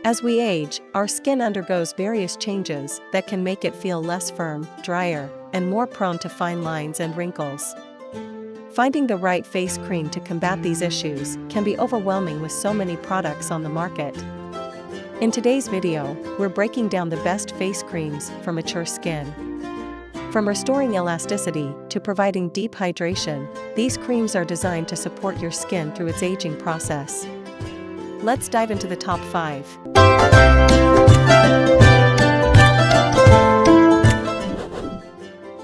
As we age, our skin undergoes various changes that can make it feel less firm, drier, and more prone to fine lines and wrinkles. Finding the right face cream to combat these issues can be overwhelming with so many products on the market. In today's video, we're breaking down the best face creams for mature skin. From restoring elasticity to providing deep hydration, these creams are designed to support your skin through its aging process. Let's dive into the top 5.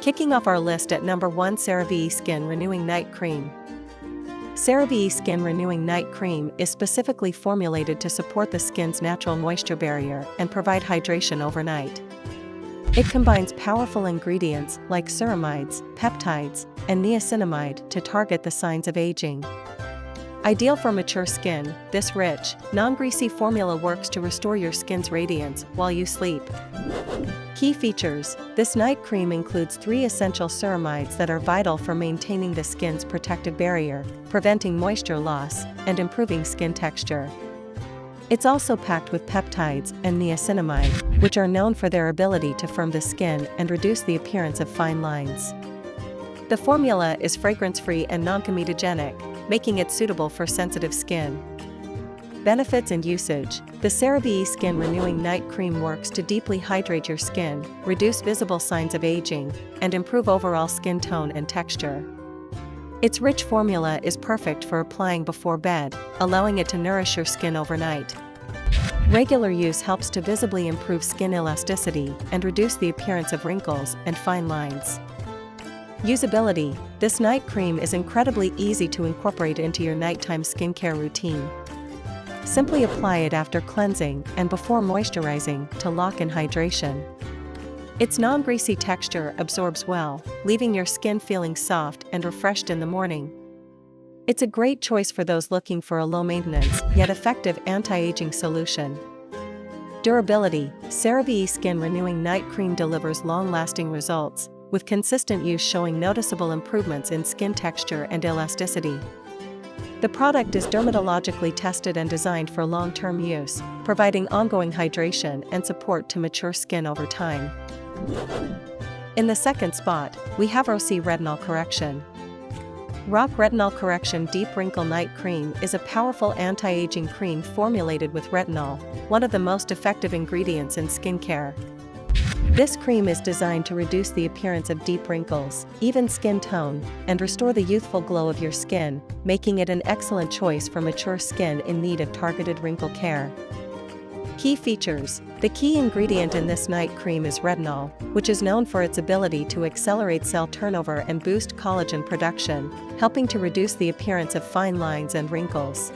Kicking off our list at number 1, CeraVe Skin Renewing Night Cream. CeraVe Skin Renewing Night Cream is specifically formulated to support the skin's natural moisture barrier and provide hydration overnight. It combines powerful ingredients like ceramides, peptides, and niacinamide to target the signs of aging. Ideal for mature skin, this rich, non-greasy formula works to restore your skin's radiance while you sleep. Key features: this night cream includes 3 essential ceramides that are vital for maintaining the skin's protective barrier, preventing moisture loss, and improving skin texture. It's also packed with peptides and niacinamide, which are known for their ability to firm the skin and reduce the appearance of fine lines. The formula is fragrance-free and non-comedogenic, making it suitable for sensitive skin. Benefits and usage: the CeraVe Skin Renewing Night Cream works to deeply hydrate your skin, reduce visible signs of aging, and improve overall skin tone and texture. Its rich formula is perfect for applying before bed, allowing it to nourish your skin overnight. Regular use helps to visibly improve skin elasticity and reduce the appearance of wrinkles and fine lines. Usability: this night cream is incredibly easy to incorporate into your nighttime skincare routine. Simply apply it after cleansing and before moisturizing to lock in hydration. Its non-greasy texture absorbs well, leaving your skin feeling soft and refreshed in the morning. It's a great choice for those looking for a low-maintenance yet effective anti-aging solution. Durability: CeraVe Skin Renewing Night Cream delivers long-lasting results, with consistent use showing noticeable improvements in skin texture and elasticity. The product is dermatologically tested and designed for long-term use, providing ongoing hydration and support to mature skin over time. In the second spot, we have RoC Retinol Correction. RoC Retinol Correction Deep Wrinkle Night Cream is a powerful anti-aging cream formulated with retinol, one of the most effective ingredients in skincare. This cream is designed to reduce the appearance of deep wrinkles, even skin tone, and restore the youthful glow of your skin, making it an excellent choice for mature skin in need of targeted wrinkle care. Key features: the key ingredient in this night cream is retinol, which is known for its ability to accelerate cell turnover and boost collagen production, helping to reduce the appearance of fine lines and wrinkles.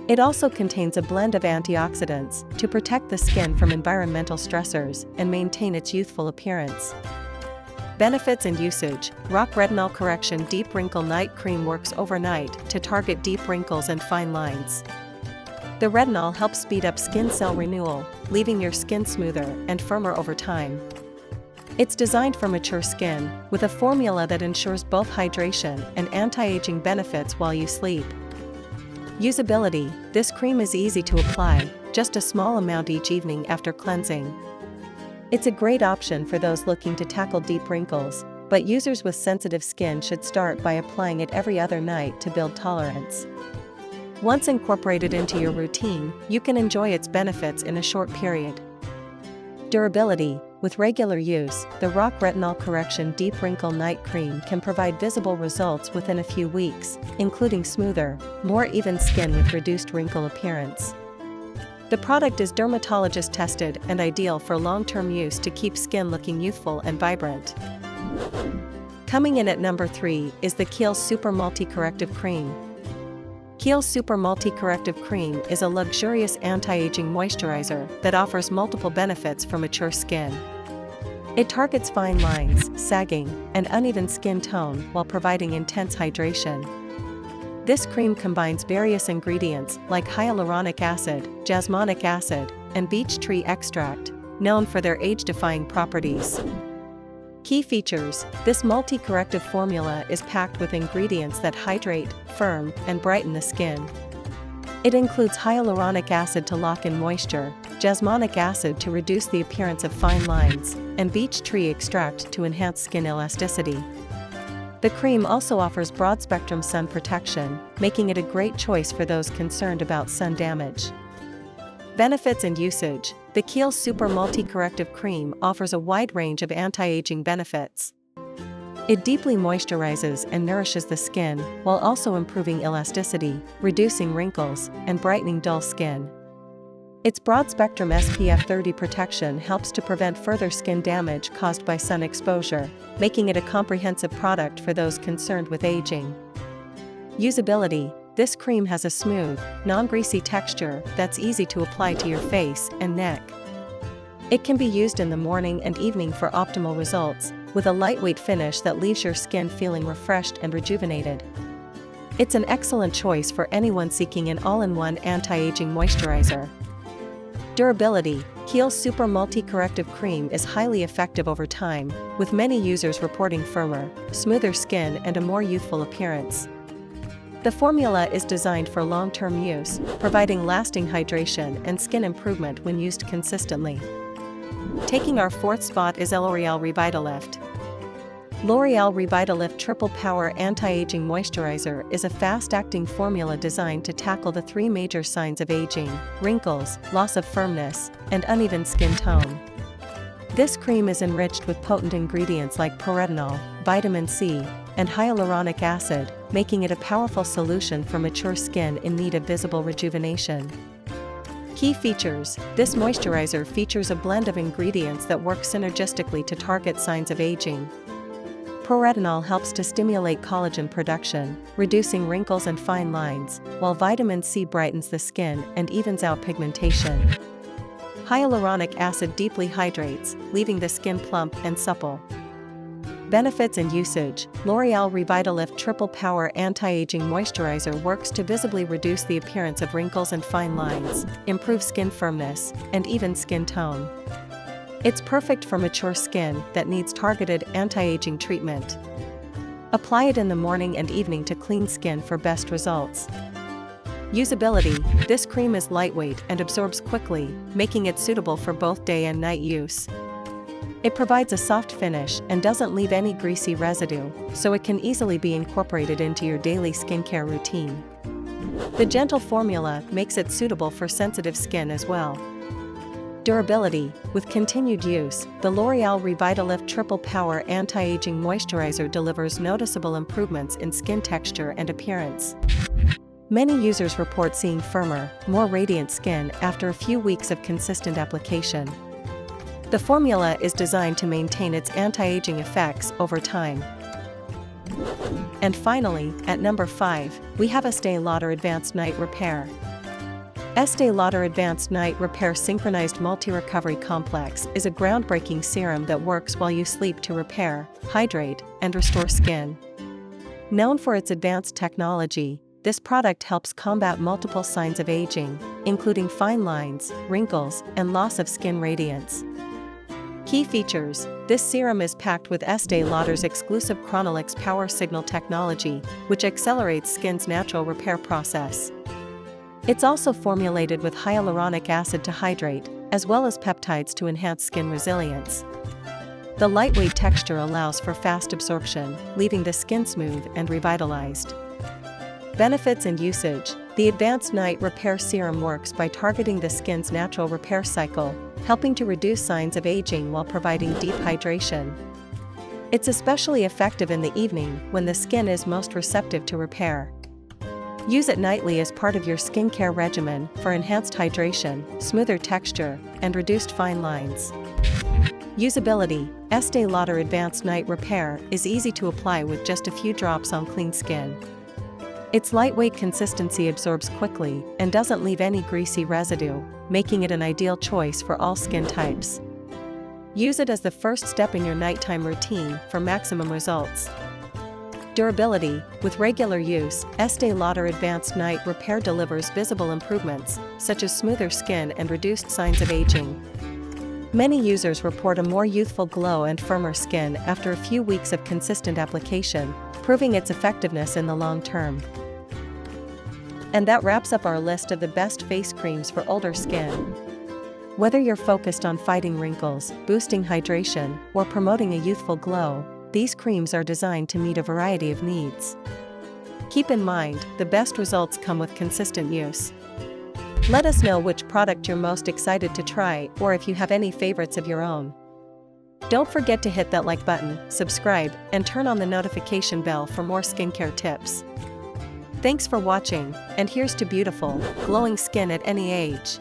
It also contains a blend of antioxidants to protect the skin from environmental stressors and maintain its youthful appearance. Benefits and usage: RoC Retinol Correction Deep Wrinkle Night Cream works overnight to target deep wrinkles and fine lines. The retinol helps speed up skin cell renewal, leaving your skin smoother and firmer over time. It's designed for mature skin, with a formula that ensures both hydration and anti-aging benefits while you sleep. Usability: this cream is easy to apply, just a small amount each evening after cleansing. It's a great option for those looking to tackle deep wrinkles, but users with sensitive skin should start by applying it every other night to build tolerance. Once incorporated into your routine, you can enjoy its benefits in a short period. Durability: with regular use, the RoC Retinol Correction Deep Wrinkle Night Cream can provide visible results within a few weeks, including smoother, more even skin with reduced wrinkle appearance. The product is dermatologist tested and ideal for long-term use to keep skin looking youthful and vibrant. Coming in at number 3 is the Kiehl Super Multi-Corrective Cream. Kiehl Super Multi-Corrective Cream is a luxurious anti-aging moisturizer that offers multiple benefits for mature skin. It targets fine lines, sagging, and uneven skin tone while providing intense hydration. This cream combines various ingredients like hyaluronic acid, jasmonic acid, and beech tree extract, known for their age-defying properties. Key features: this multi-corrective formula is packed with ingredients that hydrate, firm, and brighten the skin. It includes hyaluronic acid to lock in moisture, jasmonic acid to reduce the appearance of fine lines, and beech tree extract to enhance skin elasticity. The cream also offers broad-spectrum sun protection, making it a great choice for those concerned about sun damage. Benefits and usage. The Kiehl Super Multi-Corrective Cream offers a wide range of anti-aging benefits. It deeply moisturizes and nourishes the skin, while also improving elasticity, reducing wrinkles, and brightening dull skin. Its broad-spectrum SPF 30 protection helps to prevent further skin damage caused by sun exposure, making it a comprehensive product for those concerned with aging. Usability. This cream has a smooth, non-greasy texture that's easy to apply to your face and neck. It can be used in the morning and evening for optimal results, with a lightweight finish that leaves your skin feeling refreshed and rejuvenated. It's an excellent choice for anyone seeking an all-in-one anti-aging moisturizer. Durability. Kiehl Super Multi-Corrective Cream is highly effective over time, with many users reporting firmer, smoother skin and a more youthful appearance. The formula is designed for long-term use, providing lasting hydration and skin improvement when used consistently. Taking our fourth spot is L'Oréal Revitalift. L'Oréal Revitalift Triple Power Anti-Aging Moisturizer is a fast-acting formula designed to tackle the three major signs of aging: wrinkles, loss of firmness, and uneven skin tone. This cream is enriched with potent ingredients like retinol, vitamin C, and hyaluronic acid, making it a powerful solution for mature skin in need of visible rejuvenation. Key features. This moisturizer features a blend of ingredients that work synergistically to target signs of aging. Retinol helps to stimulate collagen production, reducing wrinkles and fine lines, while vitamin C brightens the skin and evens out pigmentation. Hyaluronic acid deeply hydrates, leaving the skin plump and supple. Benefits and usage. L'Oréal Revitalift Triple Power Anti-Aging Moisturizer works to visibly reduce the appearance of wrinkles and fine lines, improve skin firmness, and even skin tone. It's perfect for mature skin that needs targeted anti-aging treatment. Apply it in the morning and evening to clean skin for best results. Usability. This cream is lightweight and absorbs quickly, making it suitable for both day and night use. It provides a soft finish and doesn't leave any greasy residue, so it can easily be incorporated into your daily skincare routine. The gentle formula makes it suitable for sensitive skin as well. Durability. With continued use, the L'Oréal Revitalift Triple Power Anti-Aging Moisturizer delivers noticeable improvements in skin texture and appearance. Many users report seeing firmer, more radiant skin after a few weeks of consistent application. The formula is designed to maintain its anti-aging effects over time. And finally, at number 5, we have Estée Lauder Advanced Night Repair. Estée Lauder Advanced Night Repair Synchronized Multi-Recovery Complex is a groundbreaking serum that works while you sleep to repair, hydrate, and restore skin. Known for its advanced technology, this product helps combat multiple signs of aging, including fine lines, wrinkles, and loss of skin radiance. Key features. This serum is packed with Estée Lauder's exclusive Chronolix Power Signal technology, which accelerates skin's natural repair process. It's also formulated with hyaluronic acid to hydrate, as well as peptides to enhance skin resilience. The lightweight texture allows for fast absorption, leaving the skin smooth and revitalized. Benefits and usage. The Advanced Night Repair Serum works by targeting the skin's natural repair cycle, helping to reduce signs of aging while providing deep hydration. It's especially effective in the evening when the skin is most receptive to repair. Use it nightly as part of your skincare regimen for enhanced hydration, smoother texture, and reduced fine lines. Usability. Estée Lauder Advanced Night Repair is easy to apply with just a few drops on clean skin. Its lightweight consistency absorbs quickly and doesn't leave any greasy residue, making it an ideal choice for all skin types. Use it as the first step in your nighttime routine for maximum results. Durability. With regular use, Estée Lauder Advanced Night Repair delivers visible improvements, such as smoother skin and reduced signs of aging. Many users report a more youthful glow and firmer skin after a few weeks of consistent application, proving its effectiveness in the long term. And that wraps up our list of the best face creams for older skin. Whether you're focused on fighting wrinkles, boosting hydration, or promoting a youthful glow, these creams are designed to meet a variety of needs. Keep in mind, the best results come with consistent use. Let us know which product you're most excited to try, or if you have any favorites of your own. Don't forget to hit that like button, subscribe, and turn on the notification bell for more skincare tips. Thanks for watching, and here's to beautiful, glowing skin at any age.